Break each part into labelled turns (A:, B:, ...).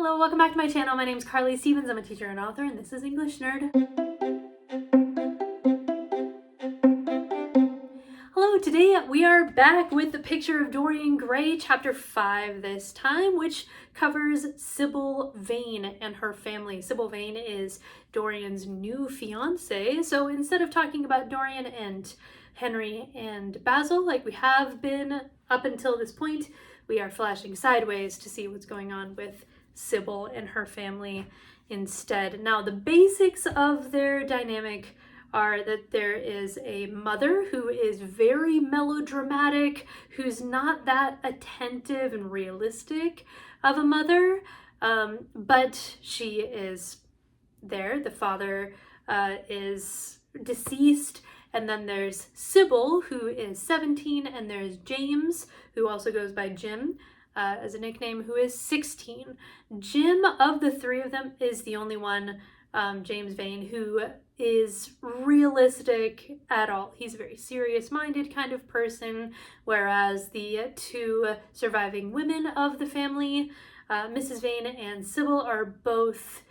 A: Hello, welcome back to my channel. My name is Carly Stevens. I'm a teacher and author, and this is English Nerd. Hello, today we are back with the picture of Dorian Gray, chapter 5 this time, which covers Sybil Vane and her family. Sybil Vane is Dorian's new fiance, so instead of talking about Dorian and Henry and Basil like we have been up until this point, we are flashing sideways to see what's going on with Sybil and her family instead. Now, the basics of their dynamic are that there is a mother who is very melodramatic, who's not that attentive and realistic of a mother, but she is there. The father is deceased. And then there's Sybil, who is 17, and there's James, who also goes by Jim as a nickname, who is 16. Jim, of the three of them, is the only one, James Vane, who is realistic at all. He's a very serious-minded kind of person, whereas the two surviving women of the family, Mrs. Vane and Sybil, are both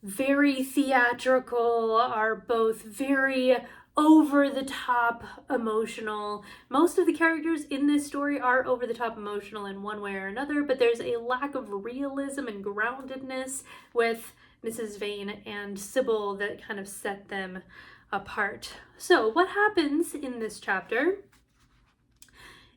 A: very theatrical, are both very over-the-top emotional. Most of the characters in this story are over-the-top emotional in one way or another, but there's a lack of realism and groundedness with Mrs. Vane and Sybil that kind of set them apart. So what happens in this chapter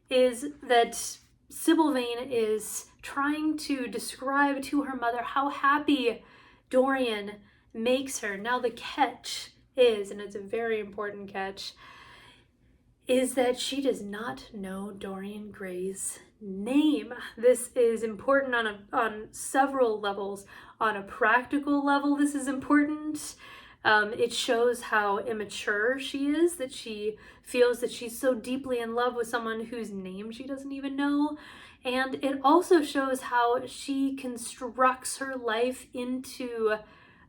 A: is that Sybil Vane is trying to describe to her mother how happy Dorian makes her. Now the catch is, and it's a very important catch, is that she does not know Dorian Gray's name. This is important on several levels. On a practical level, this is important. It shows how immature she is, that she feels that she's so deeply in love with someone whose name she doesn't even know. And it also shows how she constructs her life into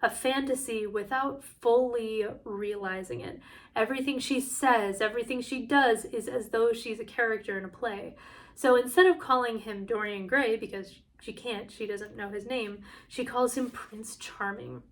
A: a fantasy without fully realizing it. Everything she says, everything she does is as though she's a character in a play. So instead of calling him Dorian Gray, because she can't, she doesn't know his name, she calls him Prince Charming.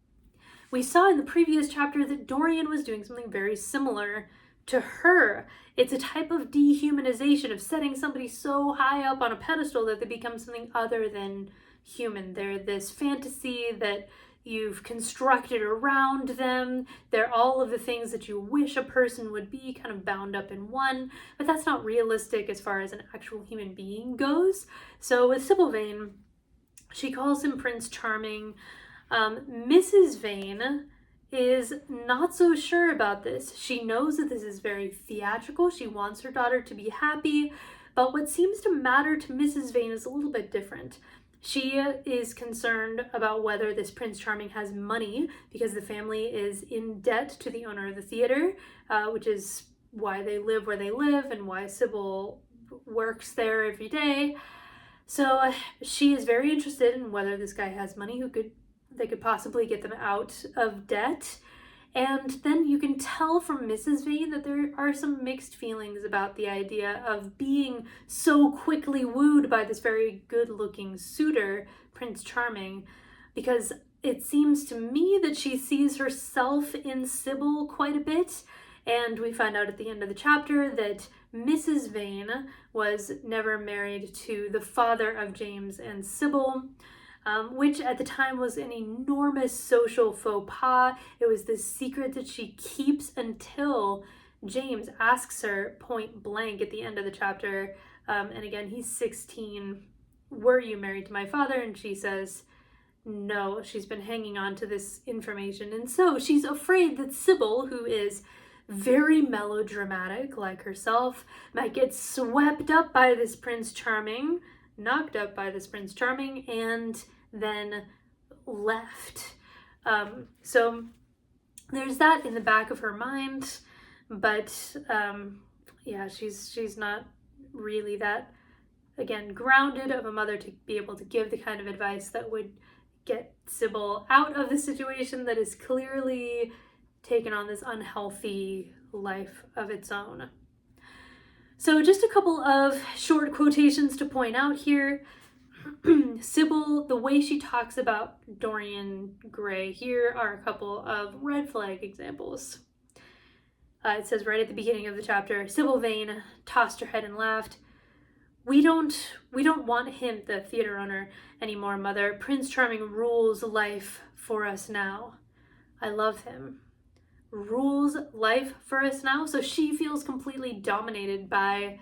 A: We saw in the previous chapter that Dorian was doing something very similar to her. It's a type of dehumanization, of setting somebody so high up on a pedestal that they become something other than human. They're this fantasy that you've constructed around them. They're all of the things that you wish a person would be, kind of bound up in one, but that's not realistic as far as an actual human being goes. So with Sybil Vane, she calls him Prince Charming. Mrs. Vane is not so sure about this. She knows that this is very theatrical. She wants her daughter to be happy, but what seems to matter to Mrs. Vane is a little bit different. She is concerned about whether this Prince Charming has money, because the family is in debt to the owner of the theater, which is why they live where they live and why Sybil works there every day. So she is very interested in whether this guy has money they could possibly get them out of debt. And then you can tell from Mrs. Vane that there are some mixed feelings about the idea of being so quickly wooed by this very good-looking suitor, Prince Charming, because it seems to me that she sees herself in Sybil quite a bit. And we find out at the end of the chapter that Mrs. Vane was never married to the father of James and Sybil, which at the time was an enormous social faux pas. It was this secret that she keeps until James asks her point blank at the end of the chapter, and again, he's 16, "Were you married to my father?" And she says no. She's been hanging on to this information, and so she's afraid that Sybil, who is very melodramatic like herself, might get swept up by this Prince Charming, knocked up by this Prince Charming, and then left. So there's that in the back of her mind, but yeah, she's not really that, again, grounded of a mother to be able to give the kind of advice that would get Sybil out of the situation that is clearly taken on this unhealthy life of its own. So just a couple of short quotations to point out here. Sybil, the way she talks about Dorian Gray, here are a couple of red flag examples. It says right at the beginning of the chapter, Sybil Vane tossed her head and laughed. We don't want him, the theater owner, anymore, Mother. Prince Charming rules life for us now. I love him. Rules life for us now? So she feels completely dominated by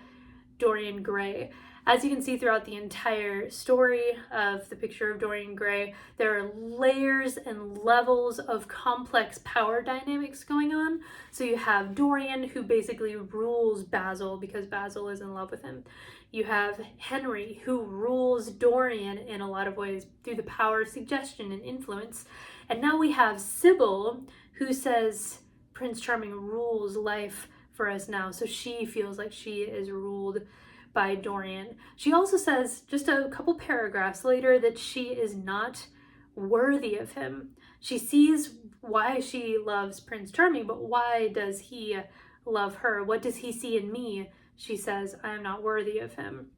A: Dorian Gray. As you can see throughout the entire story of The Picture of Dorian Gray, there are layers and levels of complex power dynamics going on. So you have Dorian, who basically rules Basil because Basil is in love with him. You have Henry, who rules Dorian in a lot of ways through the power of suggestion and influence. And now we have Sybil, who says Prince Charming rules life for us now. So she feels like she is ruled by Dorian. She also says, just a couple paragraphs later, that she is not worthy of him. She sees why she loves Prince Charming, but why does he love her? What does he see in me? She says, I am not worthy of him.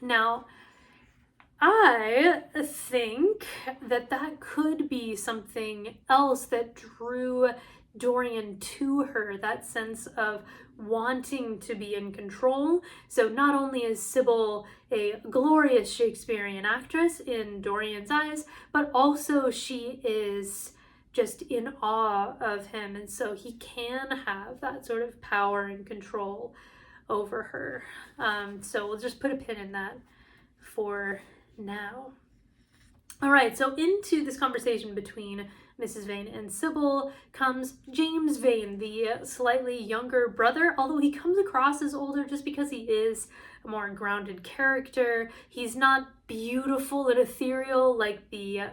A: Now, I think that that could be something else that drew Dorian to her, that sense of wanting to be in control. So not only is Sybil a glorious Shakespearean actress in Dorian's eyes, but also she is just in awe of him, and so he can have that sort of power and control over her. So we'll just put a pin in that for now. All right, so into this conversation between Mrs. Vane and Sybil comes James Vane, the slightly younger brother, although he comes across as older just because he is a more grounded character. He's not beautiful and ethereal like the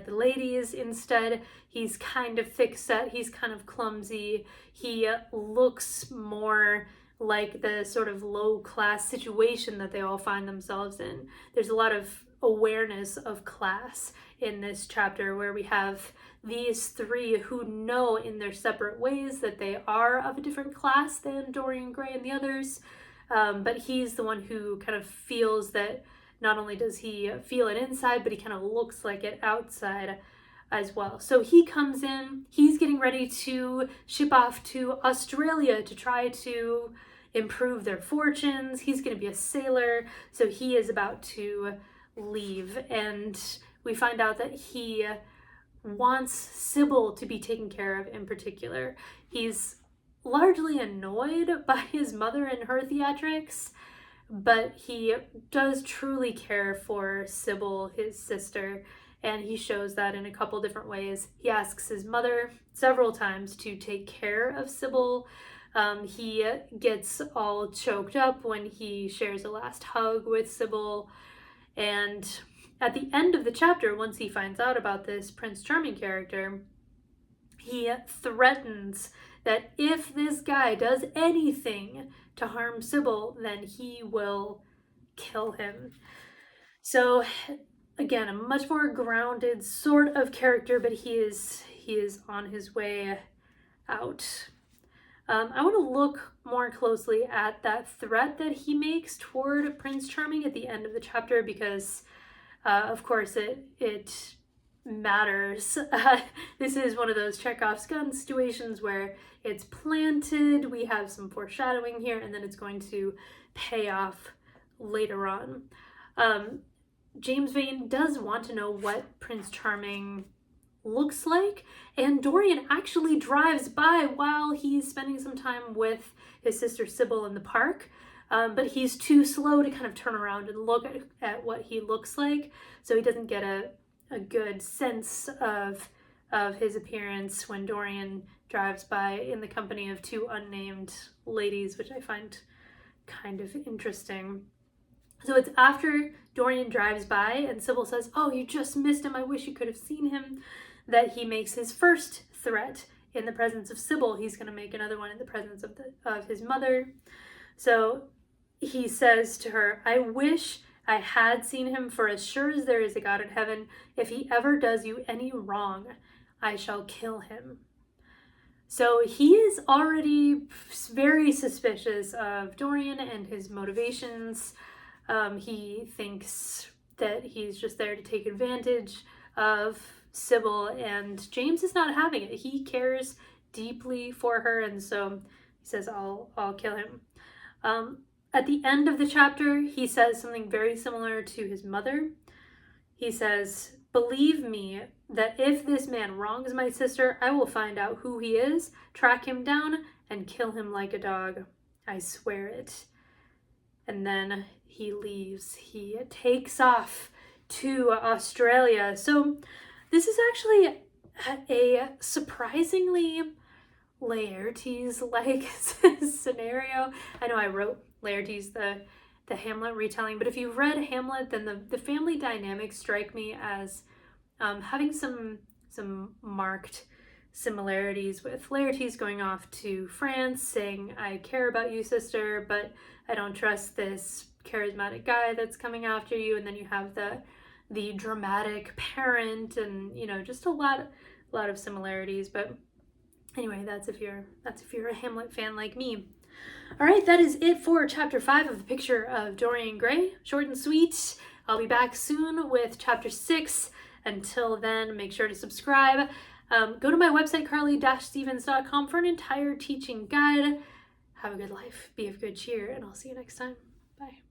A: ladies. Instead, he's kind of thick-set, he's kind of clumsy. He looks more like the sort of low-class situation that they all find themselves in. There's a lot of awareness of class in this chapter, where we have these three who know in their separate ways that they are of a different class than Dorian Gray and the others, but he's the one who kind of feels that not only does he feel it inside, but he kind of looks like it outside as well. So he comes in, he's getting ready to ship off to Australia to try to improve their fortunes. He's going to be a sailor, so he is about to leave, and we find out that he wants Sybil to be taken care of in particular. He's largely annoyed by his mother and her theatrics, but he does truly care for Sybil, his sister, and he shows that in a couple different ways. He asks his mother several times to take care of Sybil. He gets all choked up when he shares a last hug with Sybil. And at the end of the chapter, once he finds out about this Prince Charming character, he threatens that if this guy does anything to harm Sybil, then he will kill him. So again, a much more grounded sort of character, but he is on his way out. I want to look more closely at that threat that he makes toward Prince Charming at the end of the chapter, because of course it matters. This is one of those Chekhov's gun situations where it's planted, we have some foreshadowing here, and then it's going to pay off later on. James Vane does want to know what Prince Charming looks like, and Dorian actually drives by while he's spending some time with his sister Sybil in the park, but he's too slow to kind of turn around and look at what he looks like, so he doesn't get a good sense of his appearance when Dorian drives by in the company of two unnamed ladies, which I find kind of interesting. So it's after Dorian drives by and Sybil says, "Oh, you just missed him, I wish you could have seen him," that he makes his first threat in the presence of Sybil. He's going to make another one in the presence of his mother. So he says to her, "I wish I had seen him, for as sure as there is a God in heaven, if he ever does you any wrong, I shall kill him." So he is already very suspicious of Dorian and his motivations. He thinks that he's just there to take advantage of Sybil, and James is not having it. He cares deeply for her, and so he says, I'll kill him. At the end of the chapter, he says something very similar to his mother. He says, "Believe me that if this man wrongs my sister, I will find out who he is, track him down, and kill him like a dog. I swear it." And then he leaves. He takes off to Australia. So this is actually a surprisingly Laertes-like scenario. I know I wrote Laertes, the Hamlet retelling, but if you've read Hamlet, then the family dynamics strike me as having some marked similarities, with Laertes going off to France saying, "I care about you, sister, but I don't trust this charismatic guy that's coming after you," and then you have the dramatic parent, and just a lot of similarities. But anyway, that's if you're a Hamlet fan like me. All right, that is it for chapter 5 of The Picture of Dorian Gray. Short and sweet. I'll be back soon with chapter 6. Until then, make sure to subscribe. Go to my website, carly-stevens.com, for an entire teaching guide. Have a good life, be of good cheer, and I'll see you next time. Bye.